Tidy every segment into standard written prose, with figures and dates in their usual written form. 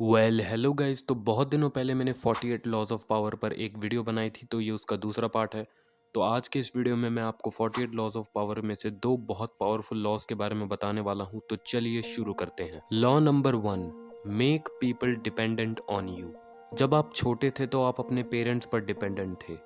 Hello guys. तो बहुत दिनों पहले मैंने 48 लॉज ऑफ पावर पर एक वीडियो बनाई थी, तो ये उसका दूसरा पार्ट है। तो आज के इस वीडियो में मैं आपको 48 लॉज ऑफ पावर में से दो बहुत पावरफुल लॉज के बारे में बताने वाला हूँ। तो चलिए शुरू करते हैं। Law number 1, make people dependent on you. जब आप छोटे थे तो आप अपने पेरेंट्स पर डिपेंडेंट थे।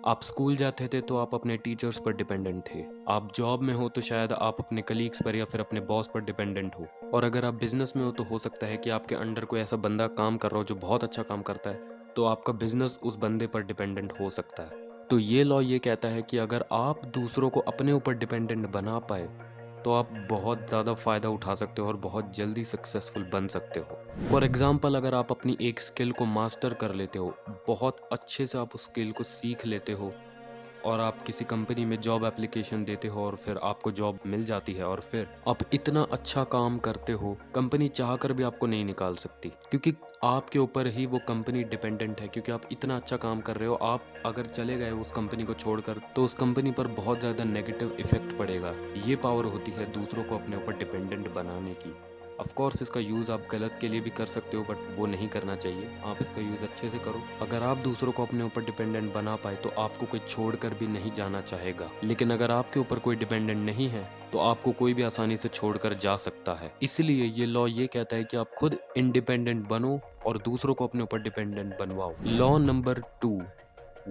आप स्कूल जाते थे तो आप अपने टीचर्स पर डिपेंडेंट थे। आप जॉब में हो तो शायद आप अपने कलीग्स पर या फिर अपने बॉस पर डिपेंडेंट हो। और अगर आप बिजनेस में हो तो हो सकता है कि आपके अंडर कोई ऐसा बंदा काम कर रहा हो जो बहुत अच्छा काम करता है, तो आपका बिजनेस उस बंदे पर डिपेंडेंट हो सकता है। तो ये लॉ ये कहता है कि अगर आप दूसरों को अपने ऊपर डिपेंडेंट बना पाए तो आप बहुत ज़्यादा फ़ायदा उठा सकते हो और बहुत जल्दी सक्सेसफुल बन सकते हो। फॉर एग्ज़ाम्पल, अगर आप अपनी एक स्किल को मास्टर कर लेते हो, बहुत अच्छे से आप उस स्किल को सीख लेते हो और आप किसी कंपनी में जॉब एप्लीकेशन देते हो और फिर आपको जॉब मिल जाती है और फिर आप इतना अच्छा काम करते हो, कंपनी चाहकर भी आपको नहीं निकाल सकती, क्योंकि आपके ऊपर ही वो कंपनी डिपेंडेंट है। क्योंकि आप इतना अच्छा काम कर रहे हो, आप अगर चले गए उस कंपनी को छोड़कर तो उस कंपनी पर बहुत ज़्यादा नेगेटिव इफेक्ट पड़ेगा। ये पावर होती है दूसरों को अपने ऊपर डिपेंडेंट बनाने की। ऑफ कोर्स इसका यूज़ आप गलत के लिए भी कर सकते हो, बट वो नहीं करना चाहिए। आप इसका यूज़ अच्छे से करो। अगर आप दूसरों को अपने ऊपर डिपेंडेंट बना पाए तो आपको कोई छोड़कर भी नहीं जाना चाहेगा। लेकिन अगर आपके ऊपर कोई डिपेंडेंट नहीं है तो आपको कोई भी आसानी से छोड़कर जा सकता है। इसलिए ये लॉ ये कहता है कि आप खुद इंडिपेंडेंट बनो और दूसरों को अपने ऊपर डिपेंडेंट बनवाओ। Law number 2,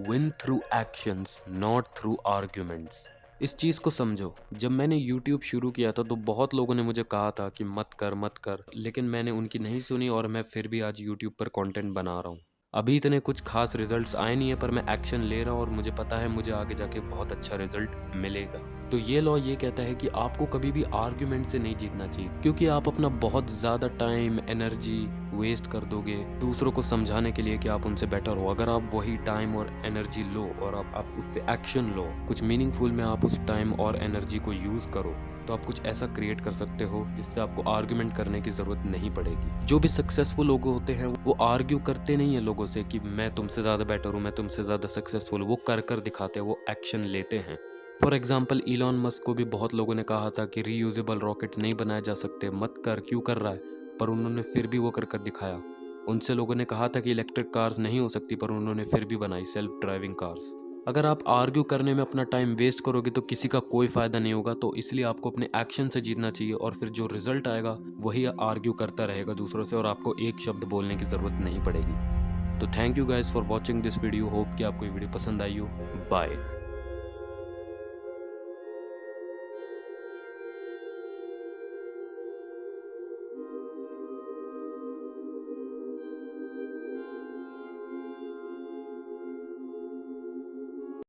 win through actions not through arguments. इस चीज़ को समझो। जब मैंने YouTube शुरू किया था तो बहुत लोगों ने मुझे कहा था कि मत कर मत कर, लेकिन मैंने उनकी नहीं सुनी और मैं फिर भी आज YouTube पर कंटेंट बना रहा हूँ। अभी इतने कुछ खास रिजल्ट्स आए नहीं है, पर मैं एक्शन ले रहा हूँ और मुझे पता है मुझे आगे जाके बहुत अच्छा रिजल्ट मिलेगा। तो ये लॉ ये कहता है कि आपको कभी भी आर्ग्यूमेंट से नहीं जीतना चाहिए, क्योंकि आप अपना बहुत ज़्यादा टाइम एनर्जी वेस्ट कर दोगे दूसरों को समझाने के लिए कि आप उनसे बेटर हो। अगर आप वही टाइम और एनर्जी लो और आप उससे एक्शन लो, कुछ मीनिंगफुल में आप उस टाइम और एनर्जी को यूज़ करो, तो आप कुछ ऐसा क्रिएट कर सकते हो जिससे आपको आर्ग्यूमेंट करने की ज़रूरत नहीं पड़ेगी। जो भी सक्सेसफुल लोग होते हैं वो आर्ग्यू करते नहीं है लोगों से कि मैं तुमसे ज़्यादा बेटर हूँ, मैं तुमसे ज़्यादा सक्सेसफुल हूँ। वो कर दिखाते हैं, वो एक्शन लेते हैं। फॉर एग्जाम्पल, इलॉन मस्क को भी बहुत लोगों ने कहा था कि रीयूजेबल रॉकेट्स नहीं बनाए जा सकते, मत कर, क्यों कर रहा है, पर उन्होंने फिर भी वो कर दिखाया। उनसे लोगों ने कहा था कि इलेक्ट्रिक कार्स नहीं हो सकती, पर उन्होंने फिर भी बनाई सेल्फ ड्राइविंग कार्स। अगर आप आर्ग्यू करने में अपना टाइम वेस्ट करोगे तो किसी का कोई फ़ायदा नहीं होगा। तो इसलिए आपको अपने एक्शन से जीतना चाहिए और फिर जो रिजल्ट आएगा वही आर्ग्यू करता रहेगा दूसरों से और आपको एक शब्द बोलने की ज़रूरत नहीं पड़ेगी। तो thank you guys for watching this video. Hope कि आपको ये वीडियो पसंद आई हो। बाय।